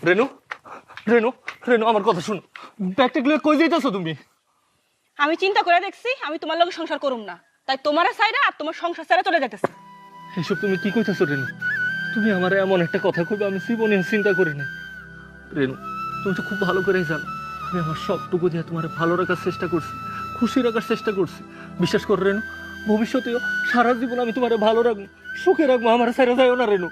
রেনু রেনু রেনু আমার কথা শুনো, ব্যাগটা গুলো কই যাইতেছো তুমি? আমি চিন্তা করে দেখছি আমি তোমার লগে সংসার করুম না, তাই তোমার সাইডে আর তোমার সংসার সাইডে চলে যাইতেছে। এইসব তুমি কি কইতেছো রেনু? তুমি আমার এমন একটা কথা কইবে আমি জীবনে চিন্তা করি না। রেনু তুমি তো খুব ভালো করেই জানো আমি আমার সবটুকু দিয়ে তোমার ভালো রাখার চেষ্টা করছি, খুশি রাখার চেষ্টা করছি। বিশ্বাস করো রেনু, ভবিষ্যতেও সারা জীবন আমি তোমার ভালো রাখবো, সুখে রাখবো, আমার সাইরা যাইও না রেনু।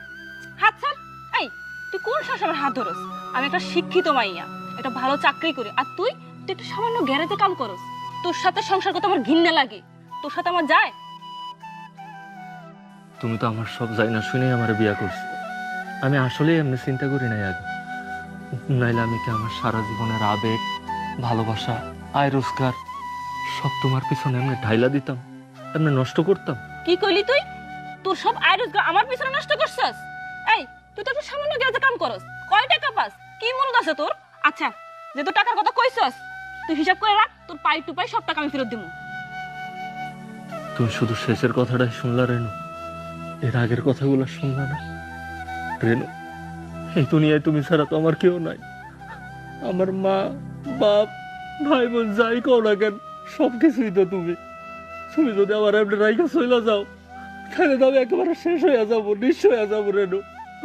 হাত ছাড়। এই তুই কোন শাসনের হাত ধরস? আমি একটা শিক্ষিত মাইয়া, একটা ভালো চাকরি করি, আর তুই তুই একটা সামান্য গ্যারেজে কাম করস। তোর সাথে সংসার করতে আমার ঘৃণা লাগে, তোর সাথে আমার যায়। তুমি তো আমার সব যাই না শুনেই আমার বিয়া করছো। আমি আসলে এমনি চিন্তা করি নাই আগে, নাইলে আমি কি আমার সারা জীবনের আবেগ, ভালোবাসা, আয় রোজগার সব তোমার পিছনে এমনি ঢাইলা দিতাম, এমনি নষ্ট করতাম? কি কইলি তুই? তোর সব আয় রোজগার আমার পিছনে নষ্ট করছস? এই তুই তো একটা সামান্য গ্যারেজে কাম করস, কয় টাকা পাস? কি মনে আছে তোর? আচ্ছা, যে তোর টাকার কথা কইছস তুই হিসাব করে রাখ, তোর পাই টু পাই সব টাকা আমি ফেরত দিমু। তুমি শুধু শেষের কথাটাই শুনলা রেনু, এর আগের কথাগুলো শুনলা না? রেনু, এই দুনিয়ায় তুমি ছাড়া তো আমার কেউ নাই। আমার মা, বাপ, ভাই বোন যাই কও না কেন সবকিছুই তো তুমি। তুমি যদি আমার এমনি রাইখা চইলা যাও তাহলে তো আমি একেবারে শেষ হয়ে যাবো, নিঃস্ব হয়ে যাবো রেনু।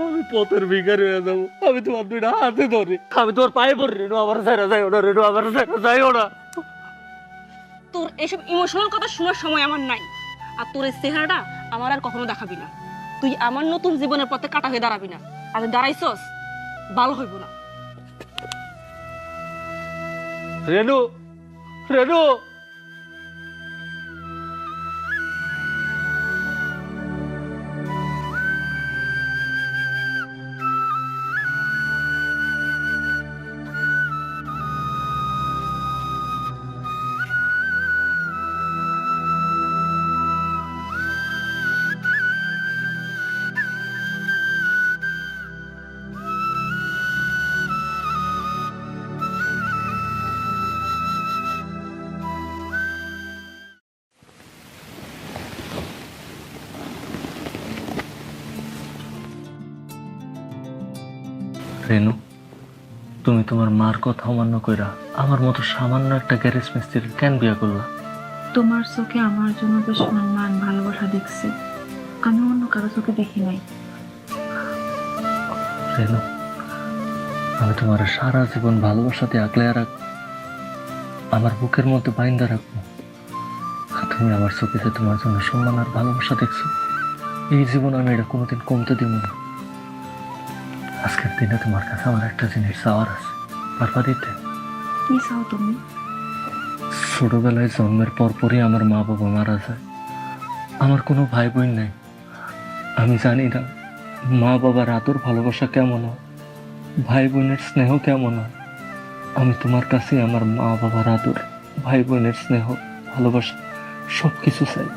আমি পথের ভিখারি হয়ে যাবো। আমি তোমার দুইটা হাতে ধরি, আমি তোমার পায়ে পড়ি রেনু, আমার ছাড়া যাইও না রেনু, আমার ছাড়া যাইও না। তোর এসব ইমোশনাল কথা শোনার সময় আমার নাই, আর তোর এই চেহারাটা আমার আর কখনো দেখাবি না। তুই আমার নতুন জীবনের পথে কাটা হয়ে দাঁড়াবি না, আর দাঁড়াইছস ভালো হইব না। রেনু রেনু রেনু, তুমি তোমার মার কথা অমান্য কইরা আমার মতো সামান্য একটা গ্যারেজ মিস্ত্রির কেন বিয়া করলা? তোমার চোখে আমার জন্য যে সম্মান ভালোবাসা দেখছে, আমি অন্য কারো চোখে দেখি নাই। রেনু, আমি তোমার সারা জীবন ভালোবাসাতে আগলে রাখবো, আমার বুকের মধ্যে বাইন্দা রাখবো। আর তুমি আমার চোখে যে তোমার জন্য সম্মান আর ভালোবাসা দেখছো, এই জীবন আমি এটা কোনোদিন কমতে দিব না। আজকের দিনে তোমার কাছে আমার একটা জিনিস চাওয়ার আছে, পারবা দিতে? কি চাও তুমি? ছোটবেলায় জন্মের পরপরই আমার মা বাবা মারা যায়, আমার কোনো ভাই বোন নেই। আমি জানি না মা বাবার আদর ভালোবাসা কেমন হয়, ভাই বোনের স্নেহ কেমন হয়। আমি তোমার কাছে আমার মা বাবার আদর, ভাই বোনের স্নেহ, ভালোবাসা সব কিছু চাই।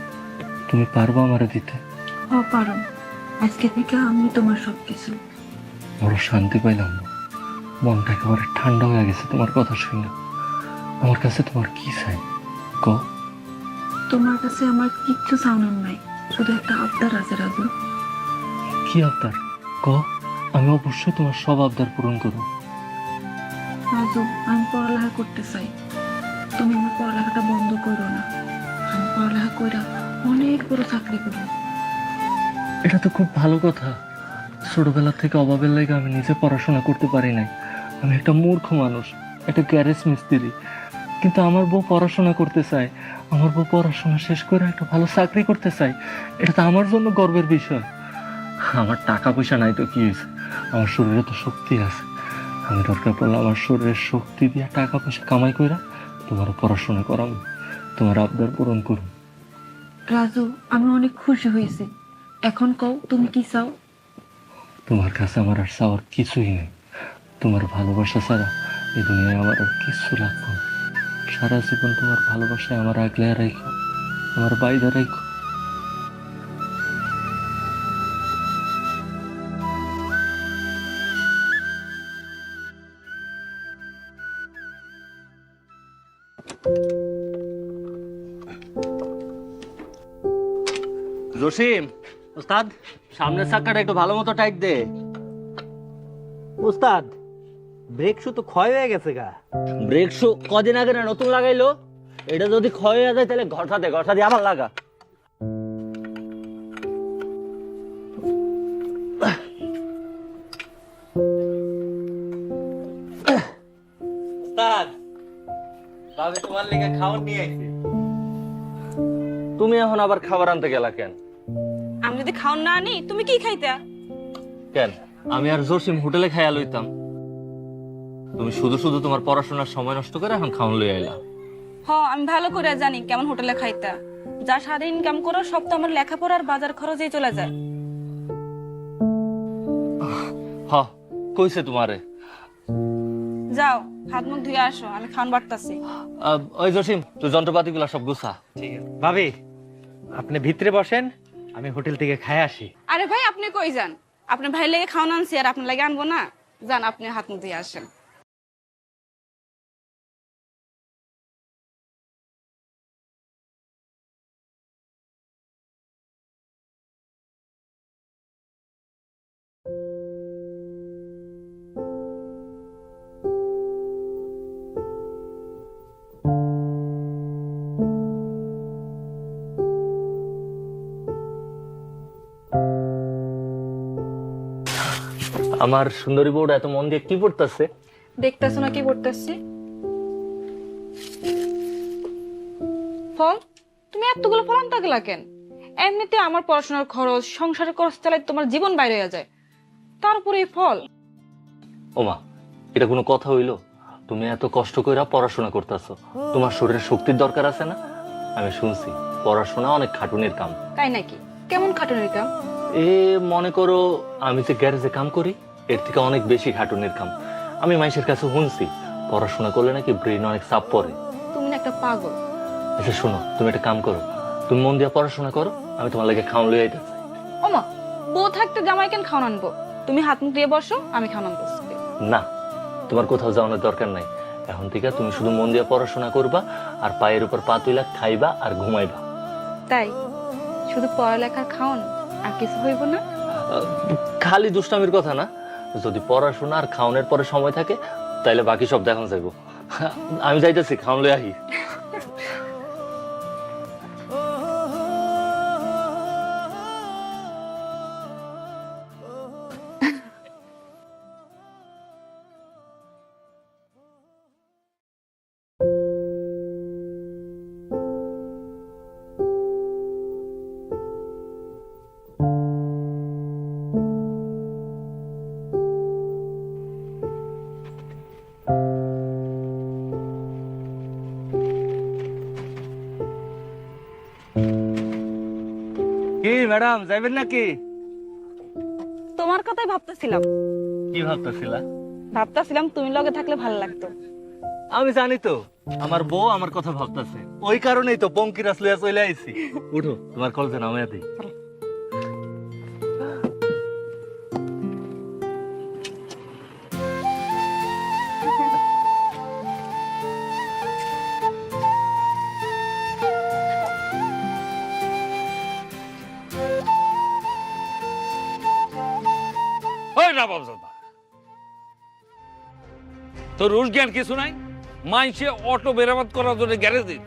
তুমি পারবা আমারে দিতে? পারো, আজকে থেকে আমি তোমার সবকিছু। বড় শান্তি পাইলাম, মনটা একেবারে ঠান্ডা হয়ে গেছে তোমার কথা শুনে। আমার কাছে তোমার কি চাই ক? তোমার কাছে আমার কিচ্ছু চাওয়ার নাই, শুধু একটা আবদার আছে রাজু। কি আবদার ক? আমি অবশ্যই তোমার সব আবদার পূরণ করব। রাজু, আমি পড়ালেখা করতে চাই, তুমি আমার পড়ালেখাটা বন্ধ করো না। আমি পড়ালেখা কইরা অনেক বড় চাকরি করবো। এটা তো খুব ভালো কথা। ছোটবেলা থেকে অভাবের লাগে আমি নিজে পড়াশোনা করতে পারি নাই। আমি একটা মূর্খ মানুষ, একটা গ্যারেজ মিস্ত্রি, কিন্তু আমার বউ পড়াশোনা করতে চায়। আমার বউ পড়াশোনা শেষ করে একটা ভালো চাকরি করতে চায়, এটা তো আমার জন্য গর্বের বিষয়। আমার টাকা পয়সা নাই তো কি হয়েছে, আমার শরীরে তো শক্তি আছে। আমি দরকার পড়লে আমার শরীরের শক্তি দিয়ে টাকা পয়সা কামাই করে তোমার পড়াশোনা করাবো, তোমার আবদার পূরণ করবো। রাজু, আমি অনেক খুশি হয়েছি, এখন কও তুমি কি চাও? তোমার কাছে আমার আর চাওয়ার কিছুই নেই। তোমার ভালোবাসা ছাড়া এই দুনিয়ায় আমার আর কিছু লাগবে না। সারা জীবন তোমার ভালোবাসায় আমার আগলে রাখো, আমার বাইরে রাখো। জসিম, ওস্তাদ সামনের চাকাটা একটু ভালো মতো টাইট দে। ওস্তাদ ব্রেক শু তো ক্ষয় হয়ে গেছে গা। ব্রেক শু কদিন আগে না নতুন লাগাইলো, এটা যদি ক্ষয় হয়ে যায় তাহলে ঘটা দিয়ে আবার লাগা। ভাবি তোমার লেগে খাওয়ার নিয়ে আইছি। তুমি এখন আবার খাবার আনতে গেলা কেন? আমি যদি খাওন না আনি তুমি কি খাইতা? কেন আমি আর জসিম হোটেলে খাইয়া লইতাম, তুমি শুধু শুধু তোমার পড়াশোনার সময় নষ্ট করে এখন খাওন লই আইলা। আমি ভালো করে জানি কেমন হোটেলে খাইতা। যা সারা ইনকাম করো সব তো আমার লেখাপড়ার বাজার খরচেই চলে যায়। কইছে তোমারে। যাও হাত মুখ ধুয়ে আসো, আমি খাওন বাড়তাছি। ওই জসিম তুই যন্ত্রপাতিগুলা সব গুছা। ঠিক আছে ভাবি, আপনি ভিতরে বসেন, আমি হোটেল থেকে খাই আসি। আরে ভাই আপনি কই যান? আপনার ভাই লেগে খাওয়ান আনছি আর আপনার লাগে আনবো না? যান আপনি হাত মুখ ধুয়ে আসেন। আমার সুন্দরী বউটা এত মন দিয়ে কি পড়তেছে? দেখতেছো না কি করতেছি? ফল? তুমি এতগুলো ফল আনতে গেলা কেন? এমনিতে আমার পড়াশোনার খরচ, সংসারের খরচ চালাই তোমার জীবন বাইরে হয়ে যায়, তারপরে এই ফল। ওমা, এটা কোনো কথা হইলো? তুমি এত কষ্ট কইরা পড়াশোনা করতেছো, তোমার শরীরে শক্তির দরকার আছে না? আমি শুনছি পড়াশোনা অনেক খাটুনির কাম। তাই নাকি? কেমন খাটুনির কাম? এ মনে করো আমি যে গ্যারেজে কাম করি এর থেকে অনেক বেশি খাটুনির কাম। আমি মানুষের কাছে শুনছি পড়াশোনা করলে নাকি ব্রেন অনেক চাপ পড়ে। তুমি না একটা পাগল। আচ্ছা শোনো, তুমি একটা কাম করো, তুমি মন দিয়ে পড়াশোনা করো, আমি তোমার লাগে খাওয়ান লই আইতাছি। ওমা, বউ থাকতে জামাই কেন খাওয়ান আনবো? তুমি হাত মুখ দিয়ে বসো, আমি খাওয়ান আনতেছি। না, তোমার কোথাও যাওয়ানোর দরকার নাই। এখন থেকে তুমি শুধু মন দিয়ে পড়াশোনা করবা আর পায়ের উপর পা তুইলা খাইবা আর ঘুমাইবা। তাই? শুধু পড়ালেখার খাওন আর কিছু হইব না? খালি দুষ্টামির কথা না, যদি পড়াশোনা আর খাওনের পরে সময় থাকে তাইলে বাকি সব দেখানো যাইব। আমি যাইতেছি, খাওন লই আহি। কি ম্যাডাম যাইবেন নাকি? তোমার কথাই ভাবতেছিলাম। কি ভাবতেছিলা? ভাবতেছিলাম তুমি লগে থাকলে ভালো লাগতো। আমি জানি তো আমার বউ আমার কথা ভাবতেছে, ওই কারণেই তো পঙ্কিরাস লইয়া চলে আইছি। উঠো, তোমার কলজে নামাইয়া দেই। তোর রুশ জ্ঞান কিছু নাই? মাইসে অটো মেরামত করার জন্য গ্যারেজে,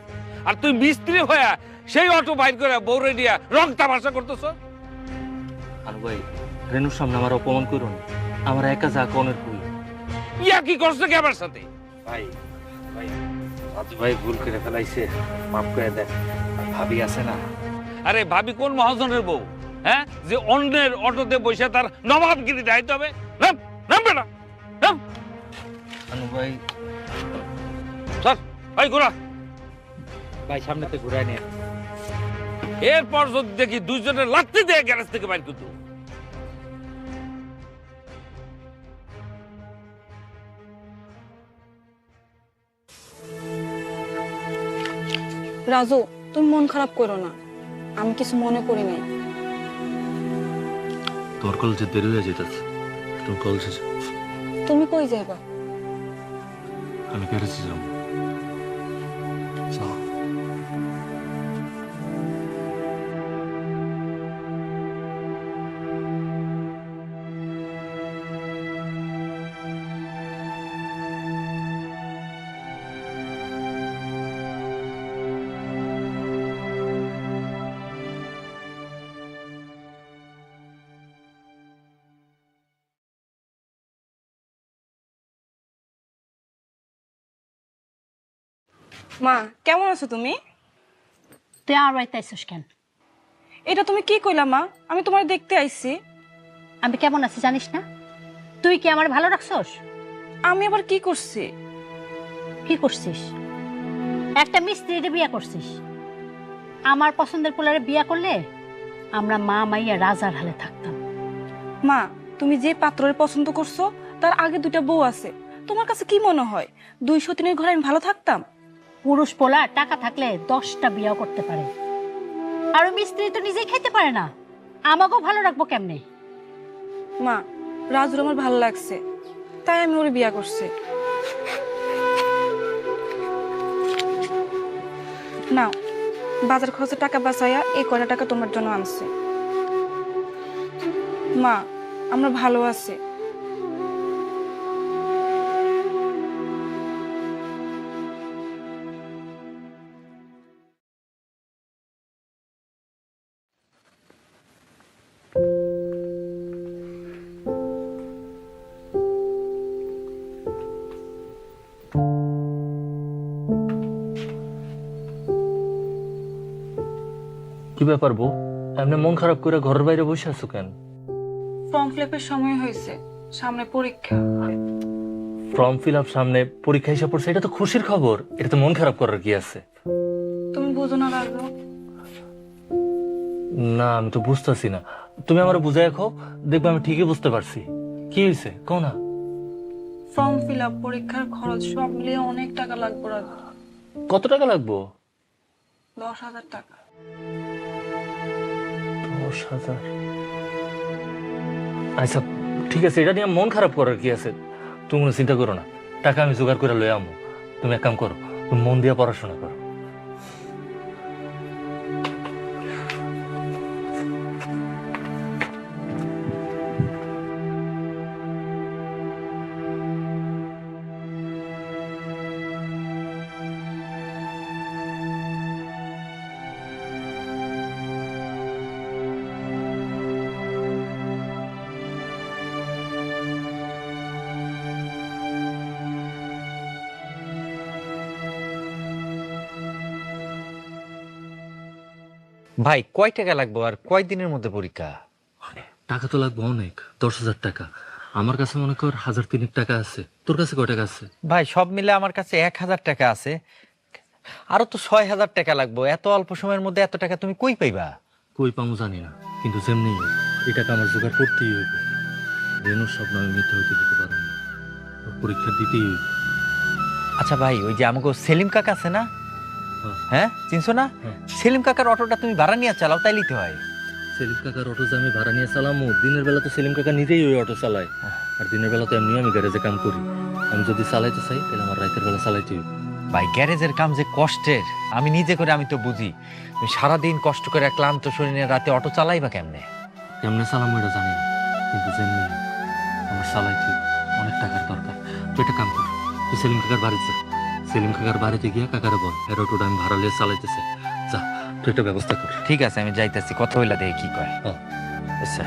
আর তুই মিস্ত্রি হয়ে সেই অটো বাইর করে বউরে দিয়া রং তামাশা করতেছ। আনু ভাই, রেনুর সামনে আমার অপমান করো না, আমার একা যা কনের কই। ইয়া কি করছে কি আমার সাথে? ভাই ভাই রাজু ভাই ভুল করে ফেলাইছে, মাফ করে দেন। ভাবি আছে না? আরে ভাবি কোন মহাজনের বউ? হ্যাঁ, যে অন্যের অটোতে বসে তার নবাবগিরি দায়িত্ব হবে? নাম নামবে না, নাম। আনু ভাই, স্যার ভাই ঘোরা। ভাই সামনেতে ঘুরাই নিয়ে। এরপর যদি দেখি দুইজনের লাত্তি দিয়ে গ্যারেজ থেকে বাইর কিন্তু। রাজু, তুমি মন খারাপ করো না, আমি কিছু মনে করি নাই। তোমার কলেজে দেরি হয়ে যেতেছে, তুমি কলেজে যাও। তুমি কই যাইবা? আমি গ্যারেজে যাবো। যাও। মা কেমন আছো তুমি? তুই আমার বাড়িতে আইসিস কেন? এটা তুমি কি কইলা মা? আমি তোমার দেখতে আইছি। আমি কেমন আছি জানিস না? তুই কি আমার ভালো রাখছস? আমি আবার কি করছি? কি করছিস? একটা মিস্ত্রিরে বিয়ে করছিস। আমার পছন্দের পোলারে বিয়ে করলে আমরা মা মাইয়া রাজার হালে থাকতাম। মা তুমি যে পাত্রের পছন্দ করছো তার আগে দুটা বউ আছে, তোমার কাছে কি মনে হয় 203-এর ঘরে আমি ভালো থাকতাম? পুরুষ পোলা টাকা থাকলে 10টা বিয়েও করতে পারে। আর ওই মিস্ত্রি তো নিজেই খাইতে পারে না, আমাকেও ভালো রাখবো কেমনে? মা রাজুর আমার ভালো লাগছে, তাই আমি ওর বিয়া করছি। নাও বাজার খরচে টাকা বাঁচাইয়া এই কয়টা টাকা তোমার জন্য আনছে। মা আমরা ভালো আছি। কি ব্যাপার বউ, এমনি মন খারাপ করে ঘরের বাইরে বসে আছো কেন? ফর্ম ফিলাপের সময় হয়েছে, সামনে পরীক্ষা। ফর্ম ফিল আপ সামনে, পরীক্ষা হিসাব পড়ছে, এটা তো খুশির খবর। এটা তো মন খারাপ করার কি আছে? তুমি বুঝো না রাজু? না আমি তো বুঝতেছি না, তুমি আমার বুঝাই রাখো, দেখবে আমি ঠিকই বুঝতে পারছি। কি হয়েছে কও না? ফর্ম ফিলাপ, পরীক্ষার খরচ সব মিলিয়ে অনেক টাকা লাগবে রাজু। কত টাকা লাগবো? 10,000 টাকা। 10,000? আচ্ছা ঠিক আছে, এটা নিয়ে মন খারাপ করার কি আছে? তুমি কোনো চিন্তা করো না, টাকা আমি জোগাড় করে লই আমো। তুমি এক কাম করো, তুমি মন দিয়ে পড়াশোনা করো। ভাই কয় টাকা লাগবে আর কয় দিনের মধ্যে পরীক্ষা? টাকা তো লাগবে অনেক, 10,000 টাকা। আমার কাছে মনে কর 1,003 টাকা আছে। তোর কাছে কয় টাকা আছে? ভাই সব মিলে আমার কাছে 1,000 টাকা আছে, আরো তো 6,000 টাকা লাগবে। এত অল্প সময়ের মধ্যে এত টাকা তুমি কই পাইবা? কই পামু জানি না, কিন্তু যেমনি হোক এই টাকা আমার জোগাড় করতেই হইব। রেনুর স্বপ্ন আমি মিথ্যা হইতে দিতে পারবো না, ওর পরীক্ষা দিতেই হইব। আচ্ছা ভাই, ওই যে আমাকে সেলিম কাকা আছে না, হ্যাঁ। হ্যাঁ চিনছো না? হ্যাঁ। সেলিম কাকার অটোটা তুমি ভাড়া নিয়ে চালাও, তাই লিতে হয়। সেলিম কাকার অটো যে আমি ভাড়া নিয়ে চালামু, দিনের বেলা তো সেলিম কাকা নিজেই ওই অটো চালায়, আর দিনের বেলা তো এমনিও আমি গ্যারেজে কাম করি। আমি যদি চালাইতে চাই তাহলে আমার রাতের বেলা চালাইতে হইব। ভাই গ্যারেজের কাম যে কষ্টের, আমি নিজে করে আমি তো বুঝি। তুমি সারাদিন কষ্ট করে ক্লান্ত শরীরে রাতে অটো চালাইবা কেমনে? কেমনে চালামু এটা জানি না, কিন্তু যেমনি হোক আমার চালাইতে হইব। অনেক টাকার দরকার। তুই একটা কাম কর, তুই সেলিম কাকার বাড়িতে যা। সেলিম কাকার বাড়িতে গিয়া কাকারে বল এর অটোটা আমি ভাড়া লিয়ে চালাইতেছে। যা, তুই একটা ব্যবস্থা কর। ঠিক আছে, আমি যাইতেছি, কথা হইলা দেখে কি কয়। হ্যাঁ। আচ্ছা।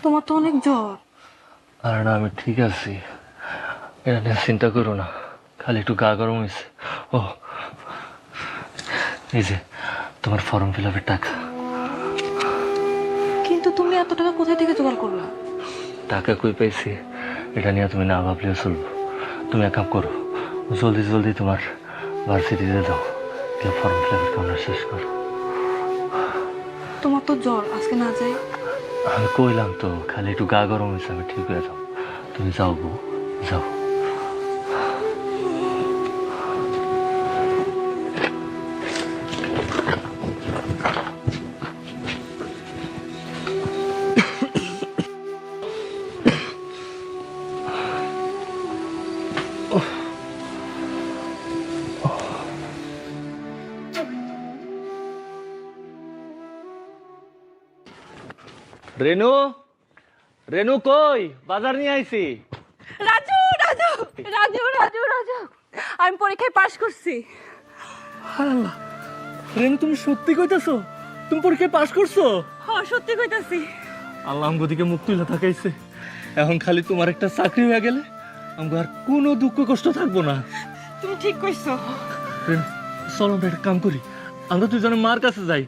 তোমার তো অনেক জ্বর। আর না, আমি ঠিক আছি, এটা নিয়ে চিন্তা করো না, খালি একটু গা গরম হয়েছে। ও, এই যে তোমার ফর্ম ফিল আপের টাকা। কিন্তু তুমি এত টাকা কোথায় থেকে জোগাড় করলা? টাকা কই পাইছি এটা নিয়ে তুমি না ভাবলেও চলবো। তুমি এক কাম করো, জলদি জলদি তোমার ভার্সিটিতে দাও, ফর্ম ফিল আপের কামটা শেষ করো। তোমার তো জ্বর, আজকে না যাই? আমি কইলাম তো, খালি একটু গা গরম হয়েছে, আমি ঠিক হয়ে যাও। তুমি যাও বউ, যাও। রেনু, রেনু কই? বাজার নিয়ে আইছি। রাজু রাজু রাজু রাজু রাজু আমি পরীক্ষায় পাশ করছি। আল্লাহ, রেনু তুমি সত্যি কইতাছো? তুমি পরীক্ষায় পাশ করছো? হ্যাঁ সত্যি কইতাছি। আল্লাহ আমগো দিকে মুখ তুলে থাকাইছে। এখন খালি তোমার একটা চাকরি হয়ে গেলে আমগো আর কোনো দুঃখ কষ্ট থাকবো না। তুমি ঠিক কইছো। রেনু, চলো আমরা একটা কাম করি, আমরা দুজনে মার কাছে যাই,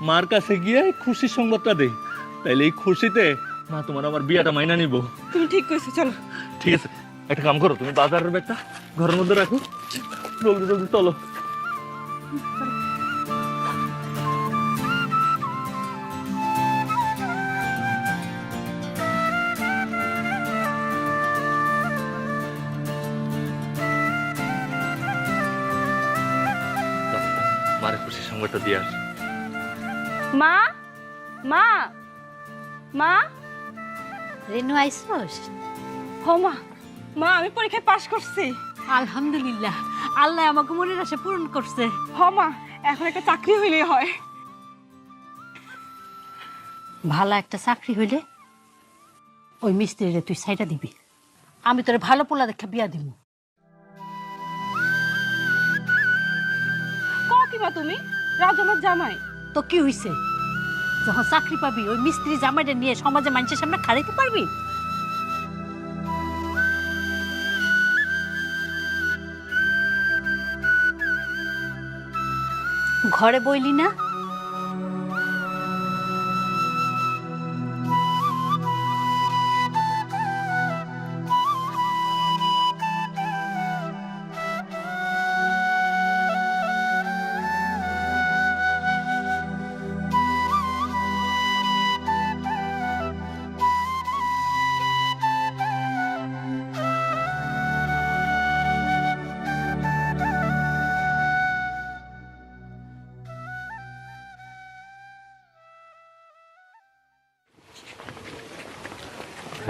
মার কাছে গিয়ে খুশির সংবাদটা দেই, তাইলে এই খুশিতে মা তোমার আমার বিয়াটা মাইনা নিব। তুমি ঠিক কইছো, চলো। ঠিক আছে, একটা কাম করো, তুমি বাজারের ব্যাগটা ঘরের মধ্যে রাখো, জলদি জলদি চলো। মারে খুশির সংবাদটা দিয়ে আস। মা মা মা রেনু আইসোস? হো মা, মা আমি পরীক্ষায় পাশ করছি। আলহামদুলিল্লাহ, আল্লাহ আমাকে মনের আশা পূরণ করছে। হ মা, এখন একটা চাকরি হইলেই হয়। ভালো একটা চাকরি হইলে ওই মিস্ত্রিরে তুই সাইডা দিবি, আমি তোরে ভালো পোলা দেখা বিয়া দিব। কি মা তুমি? রাজু আমার জামাই। তো কি হইছে, যখন চাকরি পাবি ওই মিস্ত্রি জামাইটা নিয়ে সমাজে মানুষের সামনে খাড়াইতে পারবি? ঘরে বইলি না?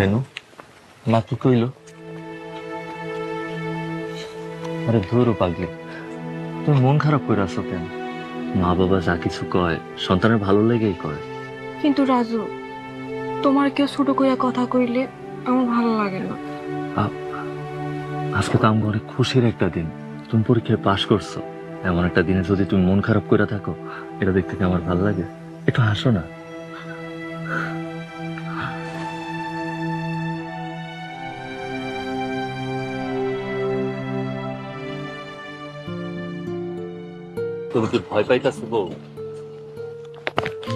রেনু, মা কি কইল? আরে ধরো পাগলি, তুমি মন খারাপ করে আছো কেন? মা বাবা যা কিছু কয় সন্তানের ভালো লেগেই কয়। কিন্তু রাজু, তোমার কেউ ছোট কইয়া কথা কইলে আমার ভালো লাগে না। আজকে তো আমার অনেক খুশির একটা দিন, তুমি পরীক্ষায় পাশ করছো, এমন একটা দিনে যদি তুমি মন খারাপ করে থাকো, এটা দেখতে কি আমার ভালো লাগে? একটু হাসো না। তুমি কি ভয় পাইতাছো বউ?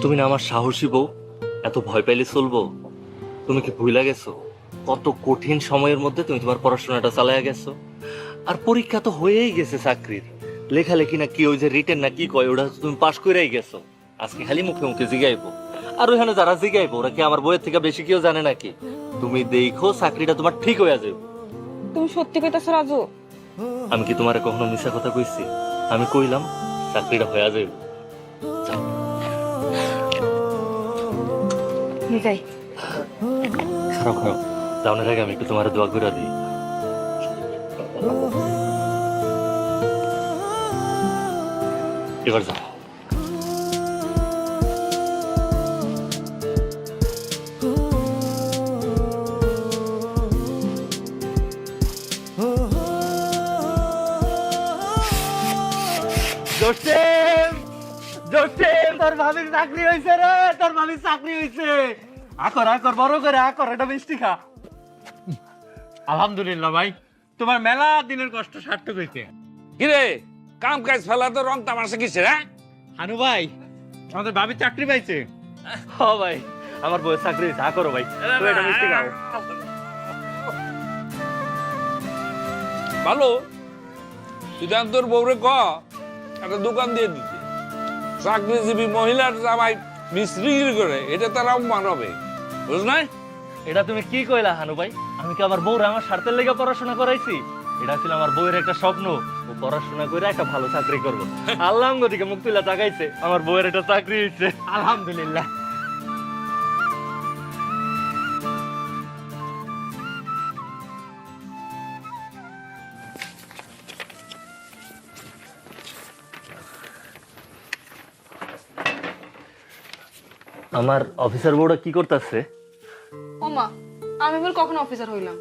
তুমি না আমার সাহসী বউ, এত ভয় পাইলে চলবো? তুমি কি ভুলে গেছো কত কঠিন সময়ের মধ্যে তুমি তোমার পড়াশোনাটা চালাইয়া গেছো? আর পরীক্ষা তো হয়েই গেছে চাকরির, লেখালেখি না কি ওই যে রিটেন না কি কয়, ওটা তুমি পাশ করেই গেছো। আজকে খালি মুখে মুখে জিগাইবো, আর ওইখানে যারা জিগাইবো ওরা কি আমার বইয়ের থেকে বেশি কেউ জানে নাকি? তুমি দেখো চাকরিটা তোমার ঠিক হয়ে যাবে। তুমি সত্যি কইতাছো রাজু? আমি কি তোমার কখনো মিথ্যা কথা কইছি? আমি কইলাম চাকরিটা হয়ে যাবে। যাও। যাই। খারাপ খারাপ যাওয়ার আগে আমি একটু তোমার দোয়া করে দিই। এবার যাও। জোসেফ, জোসেফ, তোর ভাবির চাকরি হয়েছে রে, তোর ভাবির চাকরি হয়েছে। আকর আকর বড় করে আকর, এটা মিষ্টি খা। আলহামদুলিল্লাহ ভাই, তোমার মেলা দিনের কষ্ট সার্থক হয়েছে। কিরে কাম কাজ ফেলা তো রং তামাশা কিসের, হ্যাঁ? হানু ভাই, আমাদের ভাবি চাকরি পাইছে। হ ভাই, আমার বউয়ের চাকরি হয়েছে। আকরো ভাই, তুমি এটা মিষ্টি খাও। ভালো, তুই জান তোর বউরে ক একটা দোকান দিয়ে দিতে। চাকরিজীবী মহিলার জামাই মিস্ত্রিগিরি করে, এটা তার অপমান হবে, বুঝ নাই? এটা তুমি কি কইলা হানু ভাই? আমি কি আমার বউরে আমার স্বার্থের লেগে পড়াশোনা করাইছি? এটা ছিল আমার বউয়ের একটা স্বপ্ন, ও পড়াশোনা করে একটা ভালো চাকরি করবো। আল্লাহ দিকে মুখ তুলে তাকাইছে, আমার বউয়ের একটা চাকরি হয়েছে, আলহামদুলিল্লাহ। আমার অফিসার বউটা কি করতেছে? ওমা, আমি বল কখন অফিসার হইলাম?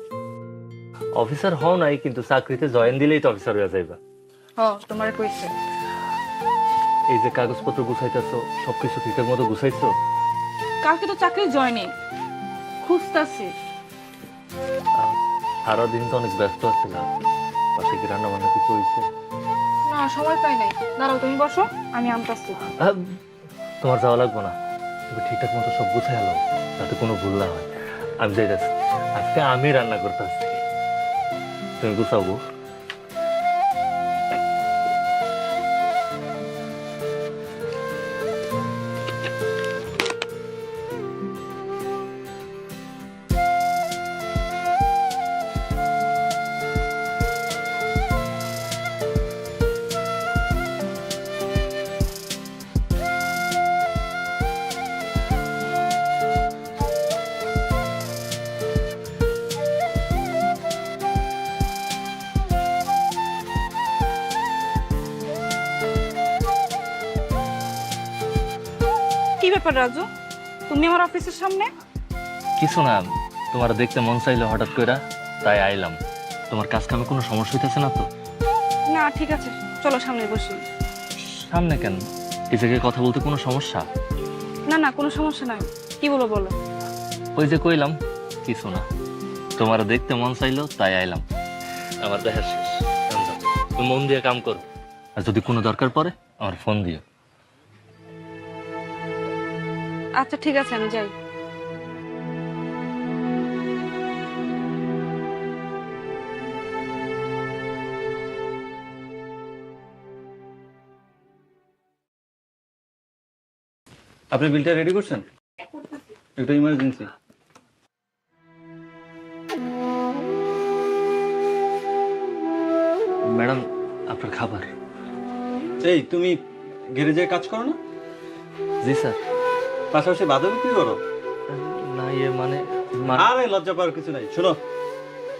অফিসার হও নাই, কিন্তু চাকরিতে জয়েন দিলেই তো অফিসার হয়ে যাইবা। হ, তোমারে কইছে। এই যে কাগজপত্র গুছাইতেছো, সবকিছু ঠিকঠাক মতো গুছাইছো? কালকে তো চাকরি জয়েনিং খুঁজতাছি। সারাদিন তো অনেক ব্যস্ত আছিলাম, পাশে কি রান্না বান্না কিছু হয়েছে? না, সময় পাই নাই। দাঁড়াও, তুমি বসো, আমি আনতাছি। তোমার যাওয়া লাগবে না, তুমি ঠিকঠাক মতো সব গুছাই আলো, যাতে কোনো ভুল না হয়। আমি যাইতেছি, আজকে আমি রান্না করতে আসছি, তুমি গুছাবো। কি ব্যাপার রাজু, তুমি আমার অফিসের সামনে? কিছু না, তোমার দেখতে মন চাইলো হঠাৎ করে, তাই আইলাম। তোমার কাজ কামে কোনো সমস্যা হইতেছে না তো? না, ঠিক আছে, চলো সামনে বসি। সামনে কেন? এই জায়গায় কথা বলতে কোনো সমস্যা? না না, কোনো সমস্যা নাই। কি বলো বলো। ওই যে কইলাম, কিছু না, তোমার দেখতে মন চাইলো তাই আইলাম। আমার দেখা শেষ, এখন যাও। তুমি মন দিয়ে কাম করো, আর যদি কোনো দরকার পড়ে আমার ফোন দিও। আচ্ছা ঠিক আছে, আমি যাই। আপনি বিলটা রেডি করছেন? একটা ইমার্জেন্সি। ম্যাডাম, আপনার খাবার। এই তুমি গ্যারেজে কাজ করো না? জি স্যার। পাশাপাশি বাধা বিক্রি করো? না, মানে আরে লজ্জা পাওয়ার কিছু নাই। শোনো,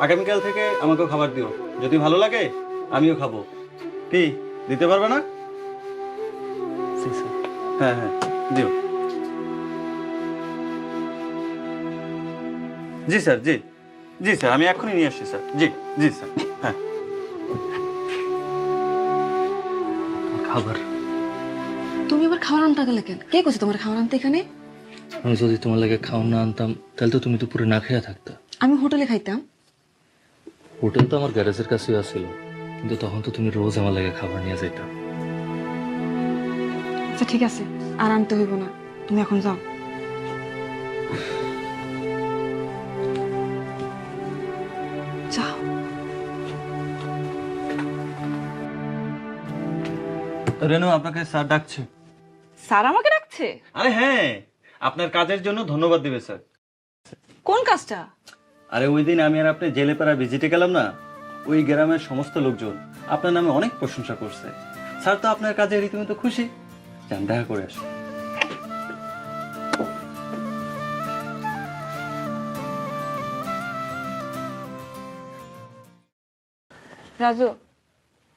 আগামীকাল থেকে আমাকেও খাবার দিও, যদি ভালো লাগে আমিও খাবো। কি দিতে পারবে না? জি স্যার। হ্যাঁ হ্যাঁ দিও। জি স্যার, জি জি স্যার, আমি এখনই নিয়ে আসছি স্যার। জি জি স্যার। হ্যাঁ খাবার। তুমি আবার খাওয়ার আনতে গেলে কেন? কে কইছে তোমার খাওয়ার আনতে এখানে? আমি যদি তোমার লাগে খাওয়ার না আনতাম, তাহলে তো তুমি দুপুরে না খেয়ে থাকতা। আমি হোটেলে খাইতাম। হোটেল তো আমার গ্যারেজের কাছেই আসছিল, কিন্তু তখন তো তুমি রোজ আমার লাগে খাবার নিয়ে যাইতা। আচ্ছা ঠিক আছে, আর আনতে হইব না, তুমি এখন যাও। যাও। রেনু, আপনাকে স্যার ডাকছে। স্যার আমাকে ডাকছে? আরে হ্যাঁ, আপনার কাজের জন্য ধন্যবাদ দিবে স্যার। কোন কাজটা? আরে ওই দিন আমি আর আপনি জেলে পাড়া ভিজিটে গেলাম না, ওই গ্রামের সমস্ত লোকজন আপনার নামে অনেক প্রশংসা করছে। স্যার তো আপনার কাজে রীতিমতো খুশি। যান, দেখা করে আসুন। রাজু,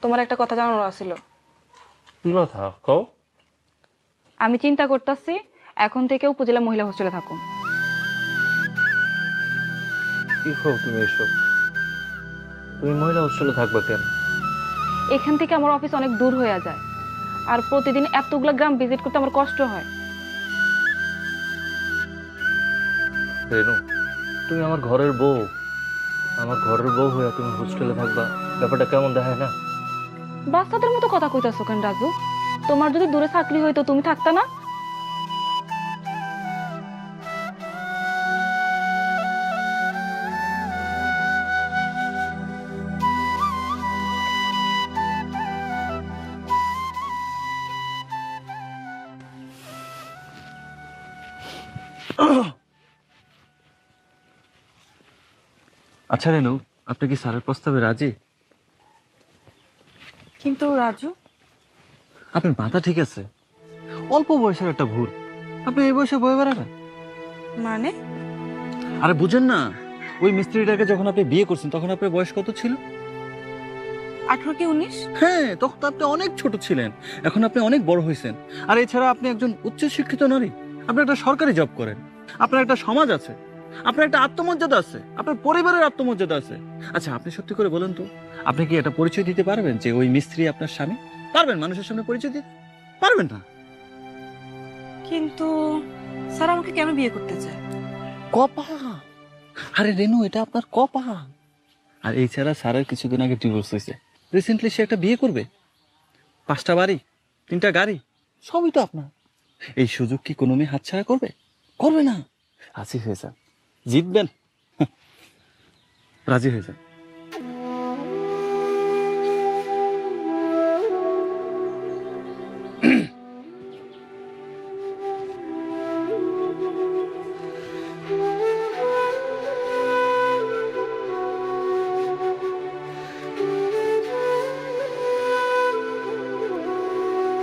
তোমার একটা কথা জানানোর ছিল। কি কথা কও? আমি চিন্তা করতেছি এখন থেকে উপজেলা মহিলা হোস্টেলে থাকো। কি খাও তুমি এসব? তুমি মহিলা হোস্টেলে থাকবা কেন? এখান থেকে আমার অফিস অনেক দূর হয়ে যায়, আর প্রতিদিন এতগুলো গ্রাম ভিজিট করতে আমার কষ্ট হয়। রেনু, তুমি আমার ঘরের বউ, আমার ঘরের বউ হয়ে তুমি হোস্টেলে থাকবা, ব্যাপারটা কেমন দেখায় না? বাচ্চাদের মতো কথা কইতাছো কেন রাজু? তোমার যদি দূরে চাকরি হইতো তুমি থাকতা না? আচ্ছা রেনু, আপনি কি স্যারের প্রস্তাবে রাজি? কিন্তু রাজু, আপনার মাথা ঠিক আছে? অল্প বয়সের একটা ভুল, আপনি এই বয়সে বয়ে বেড়াবেন? মানে আরে বুঝেন না, ওই মিস্ত্রিটাকে যখন আপনি বিয়ে করছেন তখন আপনার বয়স কত ছিল? 18 কি 19? হ্যাঁ, তখন তো আপনি অনেক ছোট ছিলেন, এখন আপনি অনেক বড় হয়েছেন। আর এছাড়া আপনি একজন উচ্চ শিক্ষিত নারী, আপনি একটা সরকারি জব করেন, আপনার একটা সমাজ আছে, আপনার একটা আত্মমর্যাদা আছে, আপনার পরিবারের আত্মমর্যাদা আছে। আচ্ছা আপনি সত্যি করে বলেন তো, আপনি কি এটা পরিচয় দিতে পারবেন যে ওই মিস্ত্রি আপনার স্বামী? পারবেন মানুষের সামনে পরিচয় দিতে? পারবেন না। কিন্তু স্যার আমাকে কেন বিয়ে করতে চায়? কপাল। আরে রেনু, এটা আপনার কপাল। আর এছাড়া স্যারের কিছুদিন আগে ডিভোর্স হয়েছে, রিসেন্টলি সে একটা বিয়ে করবে, 5টা বাড়ি, 3টা গাড়ি, সবই তো আপনার। এই সুযোগ কি কোনো মেয়ে হাতছাড়া করবে? করবে না। রাজি হয়ে যান, জিতবেন। রাজি হয়ে যান।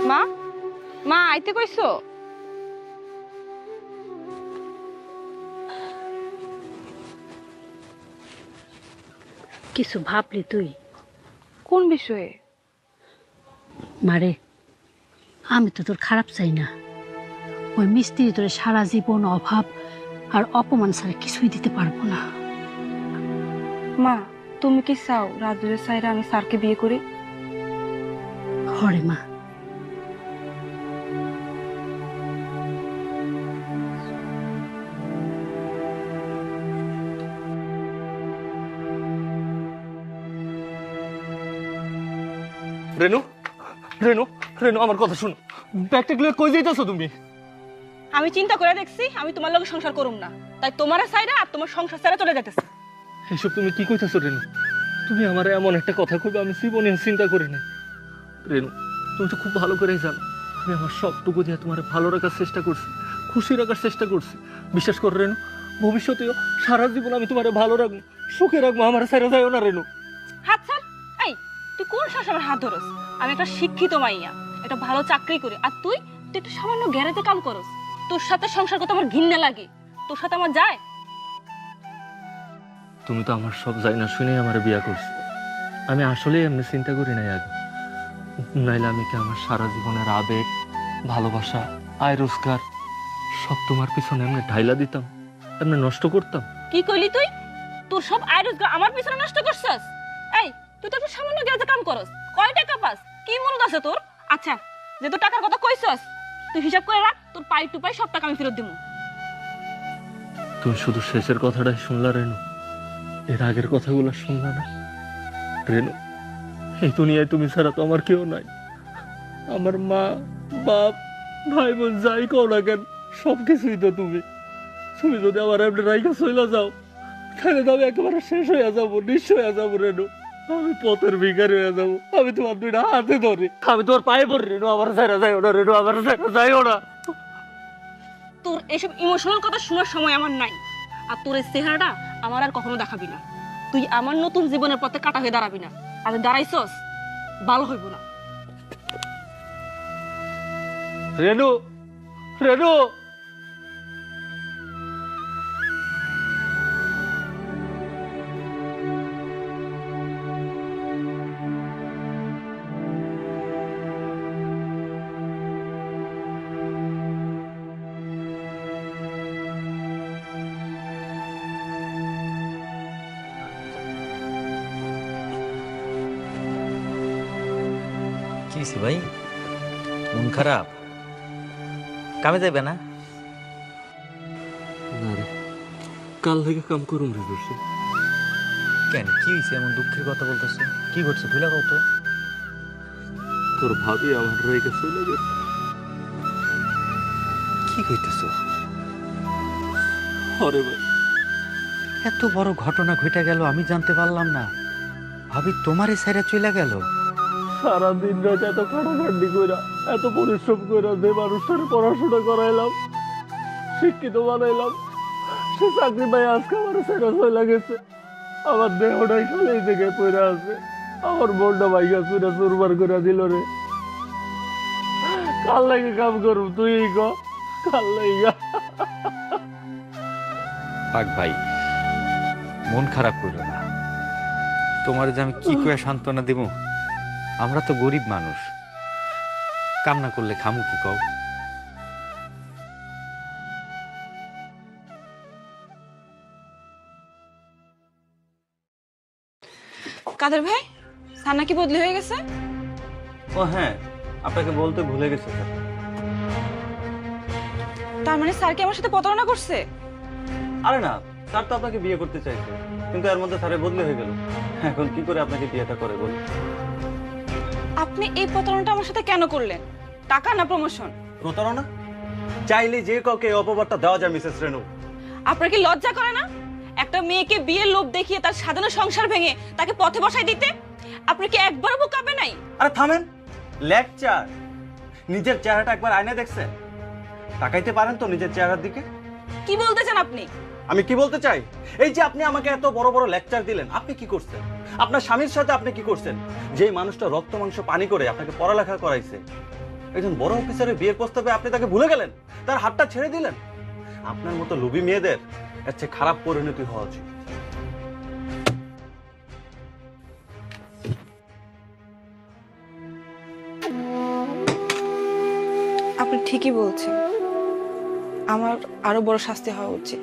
মা, মা আইতে কইছো? কিছু ভাবলি তুই? কোন বিষয়ে? মারে, আমি তো তোর খারাপ চাই না। ওই মিস্ত্রি তোর সারা জীবন অভাব আর অপমান ছাড়া কিছুই দিতে পারবো না। মা, তুমি কি চাও রাজুরের সাইরা আমি স্যারকে বিয়ে করি? হরে মা, রেনু, রেনু, রেনু, আমার কথা শুনো। ব্যাগটা ক্লিয়ার কই যাইতাছো তুমি? আমি চিন্তা করে দেখছি আমি তোমার লগে সংসার করুম না, তাই তোমার সাইরা আর তোমার সংসার সাইরা চলে যাইতেছে। এসব তুমি কি কইতাছো রেনু? তুমি আমার এমন একটা কথা কইবে আমি জীবনে চিন্তা করি না। রেনু, তুমি তো খুব ভালো করেই জানো আমি আমার সবটুকু দিয়ে তোমার ভালো রাখার চেষ্টা করছি, খুশি রাখার চেষ্টা করছি। বিশ্বাস করো রেনু, ভবিষ্যতেও সারা জীবন আমি তোমার ভালো রাখবো, সুখে রাখবো, আমার সাইরা যাইও না রেনু। হাত ছাড়। এই, তুই কোন শাসনের হাত ধরস? আমি একটা শিক্ষিত মাইয়া, একটা ভালো চাকরি করি, আর তুই তুই একটা সামান্য গ্যারেজে কাম করস। তোর সাথে সংসার করতে আমার ঘৃণা লাগে, তোর সাথে আমার যায়। তুমি তো আমার সব যাই না শুনেই আমার বিয়া করছো। আমি আসলে এমনি চিন্তা করি নাই আগে, নাইলে আমি কি আমার সারা জীবনের আবেগ, ভালোবাসা, আয় রোজগার সব তোমার পিছনে এমনি ঢাইলা দিতাম, এমনি নষ্ট করতাম? কি কইলি তুই? তোর সব আয় রোজগার আমার পিছনে নষ্ট করছস? এই, তুই তো একটা সামান্য গ্যারেজে কাম করস, কয় টাকা পাস? কি মনে আছে তোর? আচ্ছা, যে তোর টাকার কথা কইছস তুই হিসাব করে রাখ, তোর পাই টু পাই সব টাকা আমি ফেরত দিমু। তুমি শুধু শেষের কথাটাই শুনলা রেনু, এর আগের কথাগুলো শুনলা না? রেনু, এই দুনিয়ায় তুমি ছাড়া তো আমার কেউ নাই। আমার মা, বাপ, ভাই বোন যাই কও না কেন সবকিছুই তো তুমি। তুমি যদি আমার এমনি রাইখা চইলা যাও তাহলে তো আমি একেবারে শেষ হয়ে যাবো, নিঃস্ব হয়ে যাবো রেনু। আমি পথের ভিখারি হয়ে যাবো। আমি তোমার দুইটা হাতে ধরি, আমি তোমার পায়ে পড়ি রেনু, আমার ছাড়া যাইও না রেনু, আমার ছাড়া যাইও না। তোর এসব ইমোশনাল কথা শোনার সময় আমার নাই, আর তোর এই চেহারাটা আমার আর কখনো দেখাবি না। তুই আমার নতুন জীবনের পথে কাটা হয়ে দাঁড়াবি না, আর দাঁড়াইছস ভালো হইব না। রেনু, রেনু, কি হইছে ভাই, মন খারাপ? কামে যাইবে না? না রে, কাল থেকে কাম করুম রে জসিম। কেন কি হয়েছে এমন দুঃখের কথা বলতেছো? কি করছে খুলে কত? তোর ভাবি আমার রেখে চলে গেছে। কি কইতেছো? আরে ভাই, এত বড় ঘটনা ঘটে গেল আমি জানতে পারলাম না। ভাবি তোমারই সাইরা চলে গেল। সারাদিন রাত এত খাটাখাটি কইরা, এত পরিশ্রম কইরা যে মানুষটার পড়াশোনা করাইলাম, শিক্ষিত বানাইলাম, সে চাকরি পাই আজকে আমার সেরা চলে গেছে। আমার দেহটাই খালি এই জায়গায় পড়ে আছে। আমার বোনটা ভাইয়া চুরা চুরবার করে দিল রে। কাল লাগে কাম করব, তুই ক কাল লাগা। পাক ভাই, মন খারাপ করো না। তোমার যে আমি কি করে সান্ত্বনা দেব? আমরা তো গরিব মানুষ, কামনা করলে খামু কি কও? কাদের ভাই, সানা কি বদলি হয়ে গেছে? ও হ্যাঁ, আপনাকে বলতে ভুলে গেছি স্যার। তার মানে স্যার কি আমার সাথে প্রতারণা করছে? আরে না, স্যার তো আপনাকে বিয়ে করতে চাইছে, কিন্তু এর মধ্যে স্যারের বদলে হয়ে গেল। এখন কি করে আপনাকে বিয়েটা করে বল? আপনি এই প্রতারণাটা আমার সাথে কেন করলেন? টাকা না প্রমোশন? প্রতারণা? চাইলে যে কাউকে এই অপবাদটা দেওয়া যায় মিসেস রেনু। আপনার কি লজ্জা করে না একটা মেয়েকে বিয়ের লোভ দেখিয়ে তার সাজানো সংসার ভেঙে তাকে পথে বসাই দিতে? আপনি কি একবারও বোকাবে নাই? আরে থামেন, লেকচার। নিজের চেহারাটা একবার আয়নায় দেখছেন? তাকাইতে পারেন তো নিজের চেহারার দিকে? কি বলতে চান আপনি? আমি কি বলতে চাই, এই যে আপনি আমাকে এত বড় বড় লেকচার দিলেন, আপনি কি করছেন? আপনার স্বামীর সাথে আপনি কি করছেন? যে মানুষটা রক্ত মাংস পানি করে আপনাকে পড়ালেখা করাইছে, একজন বড় অফিসারের বিয়ের প্রস্তাবে আপনি তাকে ভুলে গেলেন, তার হাতটা ছেড়ে দিলেন। আপনার মতো লোভী মেয়েদের এর চেয়ে খারাপ পরিণতি হওয়া উচিত। আপনি ঠিকই বলছেন, আমার আরো বড় শাস্তি হওয়া উচিত।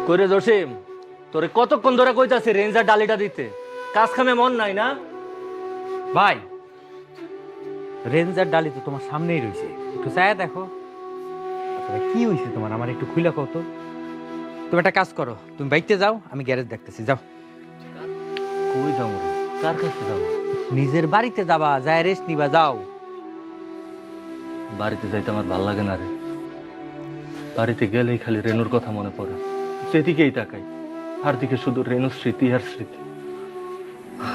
কইরে জসিম, তোরে কতক্ষণ ধরে কইতাছি রেঞ্জার ডালিটা দিতে, কাজ কামে মন নাই না? ভাই, রেঞ্জার ডালি তো তোমার সামনেই রয়েছে, একটু চায়া দেখো। আচ্ছা ভাই, কি হয়েছে তোমার? আমার একটু খুলে কত। তুমি একটা কাজ করো, তুমি বাইকতে যাও, আমি গ্যারেজ দেখতেছি, যাও। কই যাবো রে? কার কাছে যাবো? নিজের বাড়িতে যাবা, যায় রেস্ট নিবা, যাও। বাড়িতে যাইতে আমার ভাল লাগে না রে। বাড়িতে গেলেই খালি রেনুর কথা মনে পড়ে, সেদিকেই তাকাই, আর দিকে শুধু রেনুর স্মৃতি আর স্মৃতি।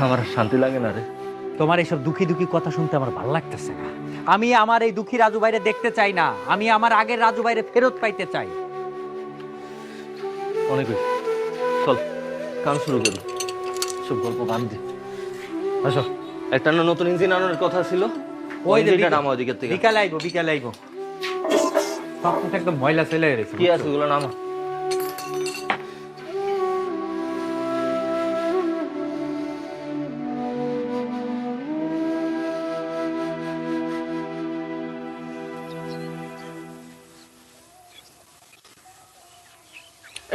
আমার আর শান্তি লাগে না রে। তোমার এইসব দুঃখী দুঃখী কথা শুনতে আমার ভালো লাগতেছে না। আমি আমার এই দুঃখী রাজু ভাইরে দেখতে চাই না, আমি আমার আগের রাজু ভাইরে ফেরত পাইতে চাই। অনেক হয়েছে, চল কাম শুরু করি। সব গল্প বাদ দি। আসো, একটা না নতুন ইঞ্জিন আনার কথা ছিল, ওই যে যেটা নামা ওদিকের থেকে। বিকালে আইবো, বিকালে আইবো। সব কিছু একদম ময়লা ছেলে রয়েছে। কি আছে ওগুলো নামা।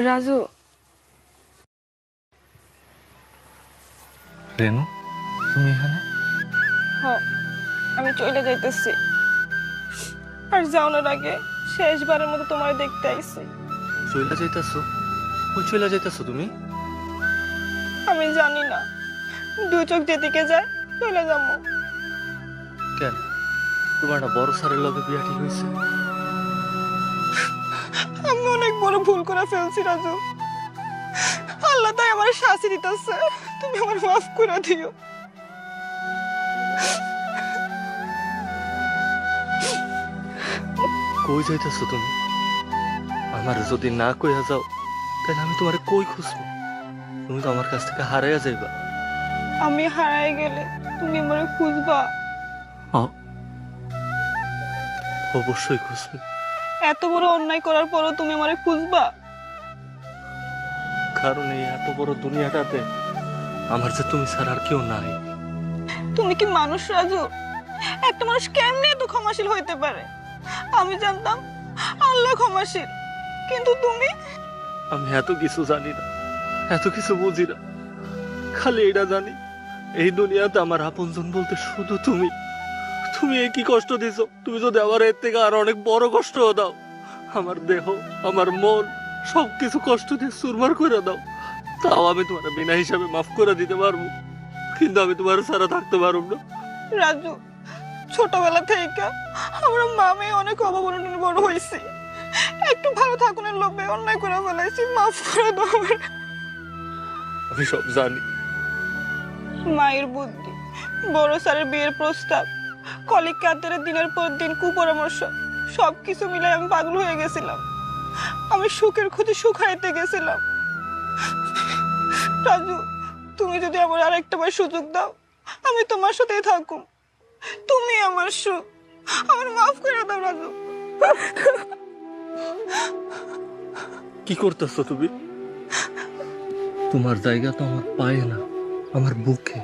রাজু, রেনু, তুমি এখানে? আমি চলে যাইতেছি, আর যাওয়ার আগে শেষবারের মতো তোমার দেখতে আইছি। চলে যাইতাছো? কই চলে যাইতাছো তুমি? আমি জানি না, দু চোখ যেদিকে যায় চলে যাবো। কেন, তোমার না বড় স্যারের লগে বিয়া ঠিক হয়েছে? আমি অনেক বড় ভুল করে ফেলছি রাজু, আল্লাহ তাই আমার শাস্তি দিতেছে, তুমি আমার মাফ করে দিও। কই যাইতাছো তুমি? আমার যদি না কইয়া যাও, তাহলে আমি তোমারে কই খুঁজবো? তুমি তো আমার কাছ থেকে হারাইয়া যাইবা। আমি হারাই গেলে তুমি আমারে খুঁজবা? অবশ্যই খুঁজবো। এত বড় অন্যায় করার পরও তুমি আমারে খুঁজবা? কারণ এই এত বড় দুনিয়াটাতে আমার যে তুমি ছাড়া আর কেউ নাই। তুমি কি মানুষ রাজু? একটা মানুষ কেমনে এত ক্ষমাশীল হইতে পারে? আমি জানতাম আল্লাহ ক্ষমাশীল, কিন্তু তুমি। আমি এত কিছু জানি না, এত কিছু বুঝি না, খালি এটা জানি এই দুনিয়াতে আমার আপনজন বলতে শুধু তুমি। তুমি এই কি কষ্ট দিছো? তুমি যদি আমার এর থেকে আর অনেক বড় কষ্ট দাও, আমার দেহ, আমার মন সবকিছু কষ্ট দিয়ে চুরমার করে দাও, তাও আমি তোমার বিনা হিসাবে মাফ করে দিতে পারবো, কিন্তু আমি তোমার ছাড়া থাকতে পারবো না। রাজু, ছোটবেলা থেকে আমরা মামে অনেক অবমাননায় বড় হয়েছি। একটু ভালো থাকুনের লোভে অন্যায় করে ফেলাইছি, মাফ করে দাও আমারে। আমি সব জানি। মায়ের বুদ্ধি, বড় স্যারের বিয়ের প্রস্তাব, কলিগ কাদের দিনের পর দিন কুপরামর্শ, সবকিছু মিলাই আমি পাগল হয়ে গেছিলাম। আমি সুখের খোঁজে সুখ হারাইতে গেছিলাম। রাজু, তুমি যদি আমার আরেকটা বার সুযোগ দাও, আমি তোমার সাথেই থাকুম। তুমি আমার সুখ, আমার মাফ করে দাও রাজু। কি করতেছো তুমি? তোমার জায়গা তো আমার পায়ে না, আমার বুকে।